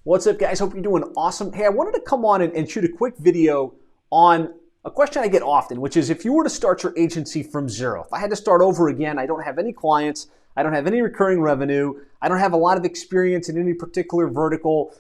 What's up, guys? Hope you're doing awesome. Hey, I wanted to come on and shoot a quick video on a question I get often, which is if you were to start your agency from zero, if I had to start over again, I don't have any clients, I don't have any recurring revenue, I don't have a lot of experience in any particular vertical,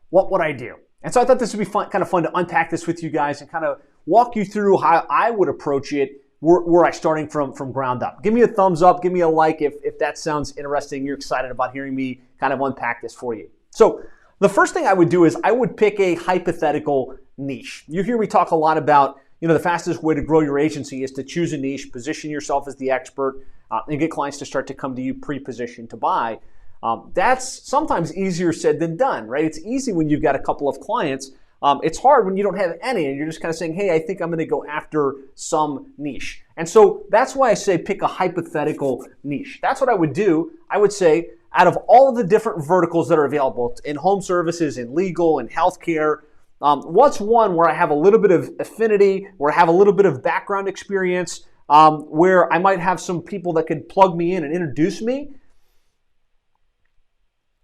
what would I do? And so I thought this would be kind of fun to unpack this with you guys and kind of walk you through how I would approach it were I starting from ground up. Give me a thumbs up, give me a like if that sounds interesting, you're excited about hearing me kind of unpack this for you. So the first thing I would do is I would pick a hypothetical niche. You hear me talk a lot about, the fastest way to grow your agency is to choose a niche, position yourself as the expert, and get clients to start to come to you pre-positioned to buy. That's sometimes easier said than done, right? It's easy when you've got a couple of clients. It's hard when you don't have any and you're just kind of saying, hey, I think I'm going to go after some niche. And so that's why I say pick a hypothetical niche. That's what I would do. I would say, out of all of the different verticals that are available in home services, in legal, in healthcare, what's one where I have a little bit of affinity, where I have a little bit of background experience, where I might have some people that could plug me in and introduce me,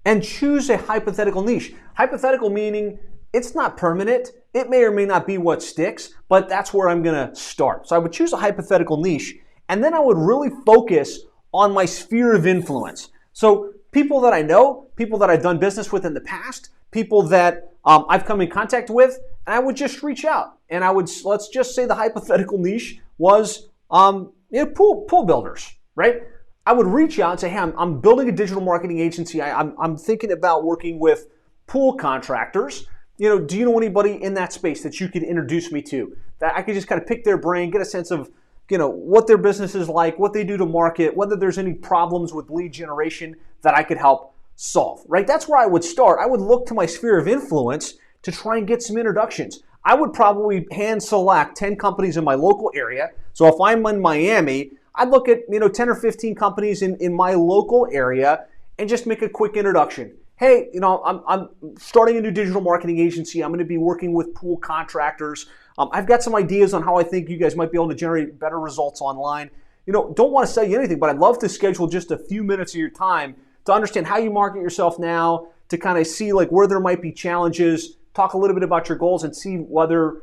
and choose a hypothetical niche. Hypothetical meaning it's not permanent. It may or may not be what sticks, but that's where I'm going to start. So I would choose a hypothetical niche, and then I would really focus on my sphere of influence. So people that I know, people that I've done business with in the past, people that I've come in contact with, and I would just reach out. And I would, let's just say the hypothetical niche was pool builders, right? I would reach out and say, hey, I'm building a digital marketing agency. I'm thinking about working with pool contractors. Do you know anybody in that space that you could introduce me to? That I could just kind of pick their brain, get a sense of what their business is like, what they do to market, whether there's any problems with lead generation that I could help solve, right? That's where I would start. I would look to my sphere of influence to try and get some introductions. I would probably hand select 10 companies in my local area. So if I'm in Miami, I'd look at 10 or 15 companies in my local area and just make a quick introduction. Hey, I'm starting a new digital marketing agency. I'm going to be working with pool contractors. I've got some ideas on how I think you guys might be able to generate better results online. Don't want to sell you anything, but I'd love to schedule just a few minutes of your time to understand how you market yourself now, to kind of see where there might be challenges, talk a little bit about your goals, and see whether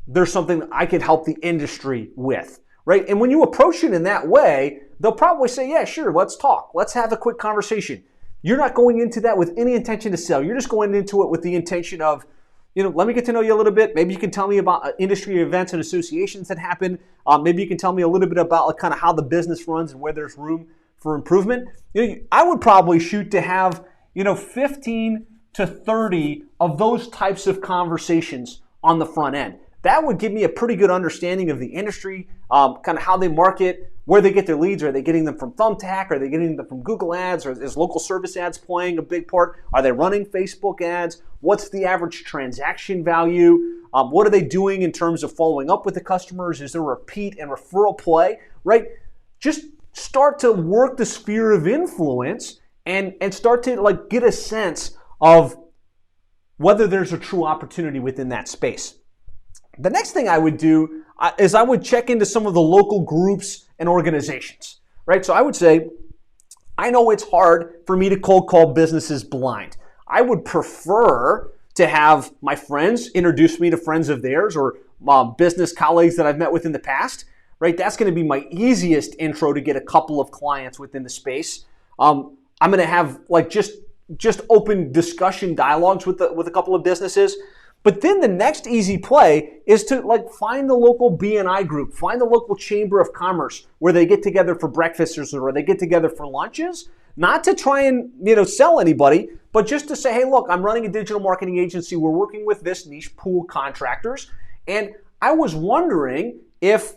there's something that I could help the industry with, right? And when you approach it in that way, they'll probably say, yeah, sure, let's talk. Let's have a quick conversation. You're not going into that with any intention to sell. You're just going into it with the intention of, let me get to know you a little bit. Maybe you can tell me about industry events and associations that happen. Maybe you can tell me a little bit about kind of how the business runs and where there's room for improvement. I would probably shoot to have 15 to 30 of those types of conversations on the front end. That would give me a pretty good understanding of the industry, kind of how they market, where they get their leads. Are they getting them from Thumbtack? Are they getting them from Google Ads? Or is local service ads playing a big part? Are they running Facebook ads? What's the average transaction value? What are they doing in terms of following up with the customers? Is there repeat and referral play, right? Just start to work the sphere of influence and start to get a sense of whether there's a true opportunity within that space. The next thing I would do is I would check into some of the local groups and organizations, right? So I would say, I know it's hard for me to cold call businesses blind. I would prefer to have my friends introduce me to friends of theirs or business colleagues that I've met with in the past, right? That's going to be my easiest intro to get a couple of clients within the space. I'm going to have just open discussion dialogues with a couple of businesses. But then the next easy play is to find the local BNI group, find the local chamber of commerce where they get together for breakfasts or they get together for lunches, not to try and sell anybody, but just to say, hey, look, I'm running a digital marketing agency. We're working with this niche, pool contractors, and I was wondering if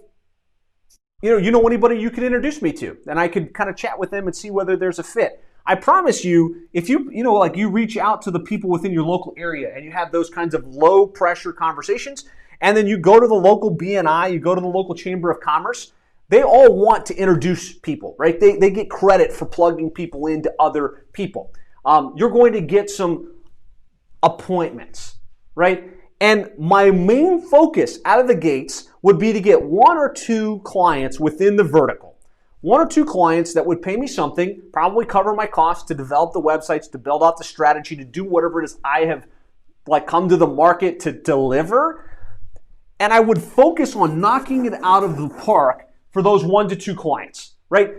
you know anybody you could introduce me to, and I could kind of chat with them and see whether there's a fit. I promise you, if you reach out to the people within your local area and you have those kinds of low pressure conversations, and then you go to the local BNI, you go to the local chamber of commerce, they all want to introduce people, right? They get credit for plugging people into other people. You're going to get some appointments, right? And my main focus out of the gates would be to get one or two clients within the vertical. 1 or 2 clients that would pay me something, probably cover my costs to develop the websites, to build out the strategy, to do whatever it is I have come to the market to deliver. And I would focus on knocking it out of the park for those 1 to 2 clients, right?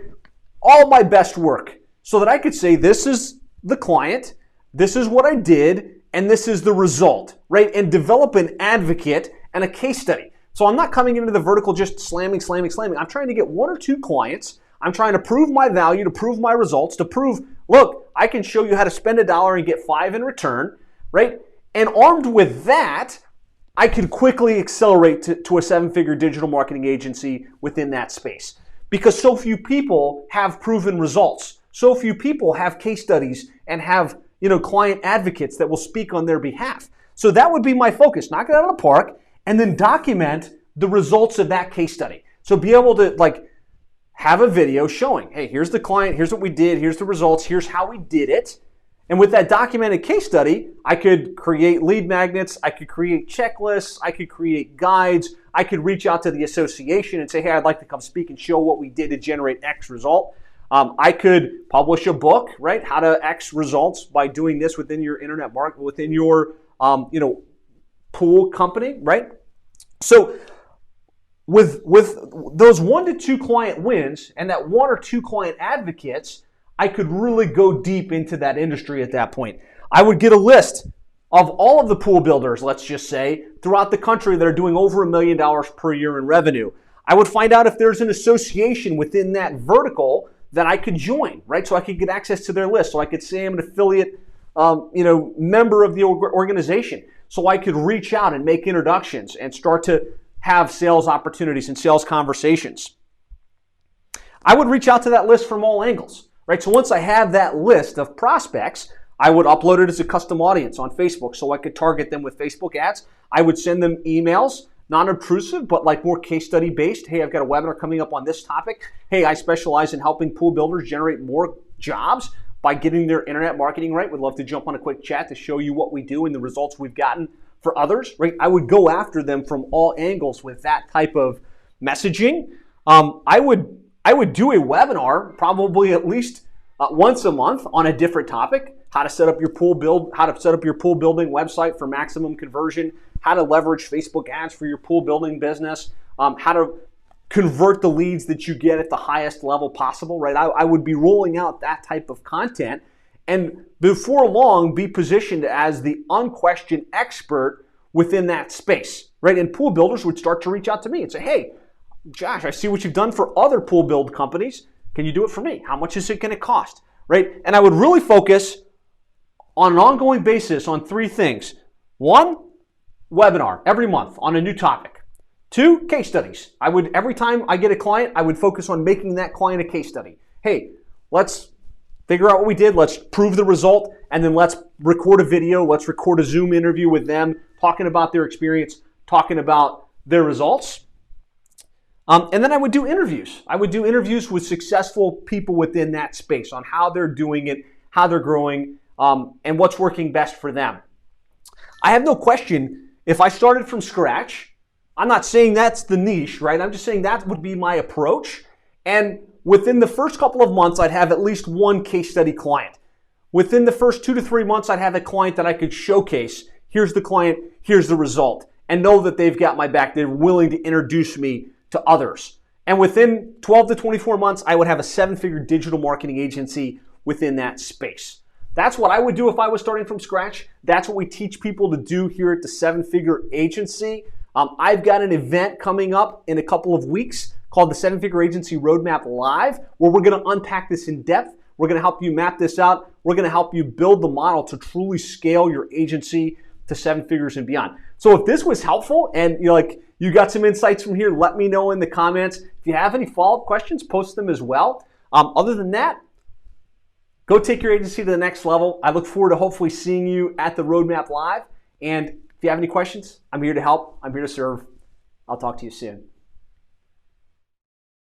All my best work so that I could say, this is the client, this is what I did, and this is the result, right? And develop an advocate and a case study. So I'm not coming into the vertical just slamming. I'm trying to get 1 or 2 clients. I'm trying to prove my value, to prove my results, to prove, look, I can show you how to spend $1 and get 5 in return, right? And armed with that, I could quickly accelerate to a 7-figure digital marketing agency within that space. Because so few people have proven results. So few people have case studies and have, client advocates that will speak on their behalf. So that would be my focus. Knock it out of the park and then document the results of that case study. So be able to have a video showing, hey, here's the client, here's what we did, here's the results, here's how we did it. And with that documented case study, I could create lead magnets, I could create checklists, I could create guides, I could reach out to the association and say, hey, I'd like to come speak and show what we did to generate X result. I could publish a book, right? How to X results by doing this within your internet market, within your, pool company, right? So with those 1 to 2 client wins and that 1 or 2 client advocates, I could really go deep into that industry at that point. I would get a list of all of the pool builders, let's just say, throughout the country that are doing over $1 million per year in revenue. I would find out if there's an association within that vertical that I could join, right? So I could get access to their list. So I could say I'm an affiliate, member of the organization. So I could reach out and make introductions and start to have sales opportunities and sales conversations. I would reach out to that list from all angles, right? So once I have that list of prospects, I would upload it as a custom audience on Facebook so I could target them with Facebook ads. I would send them emails, non-intrusive, but more case study based. Hey, I've got a webinar coming up on this topic. Hey, I specialize in helping pool builders generate more jobs by getting their internet marketing right. Would love to jump on a quick chat to show you what we do and the results we've gotten for others, right? I would go after them from all angles with that type of messaging. I would do a webinar probably at least once a month on a different topic. How to set up your pool building website for maximum conversion, how to leverage Facebook ads for your pool building business, how to convert the leads that you get at the highest level possible, right? I would be rolling out that type of content and before long be positioned as the unquestioned expert within that space, right? And pool builders would start to reach out to me and say, hey, Josh, I see what you've done for other pool build companies. Can you do it for me? How much is it going to cost, right? And I would really focus on an ongoing basis on 3 things. 1, webinar every month on a new topic. 2, case studies. Every time I get a client, I would focus on making that client a case study. Hey, let's figure out what we did, let's prove the result, and then let's record a video, let's record a Zoom interview with them, talking about their experience, talking about their results. And then I would do interviews. I would do interviews with successful people within that space on how they're doing it, how they're growing, and what's working best for them. I have no question, if I started from scratch, I'm not saying that's the niche, right? I'm just saying that would be my approach. And within the first couple of months, I'd have at least 1 case study client. Within the first 2 to 3 months, I'd have a client that I could showcase. Here's the client, here's the result. And know that they've got my back. They're willing to introduce me to others. And within 12 to 24 months, I would have a 7-figure digital marketing agency within that space. That's what I would do if I was starting from scratch. That's what we teach people to do here at the 7-figure agency. I've got an event coming up in a couple of weeks called the 7-Figure Agency Roadmap Live, where we're going to unpack this in depth. We're going to help you map this out. We're going to help you build the model to truly scale your agency to 7 figures and beyond. So if this was helpful and you got some insights from here, let me know in the comments. If you have any follow-up questions, post them as well. Other than that, go take your agency to the next level. I look forward to hopefully seeing you at the Roadmap Live. And if you have any questions, I'm here to help. I'm here to serve. I'll talk to you soon.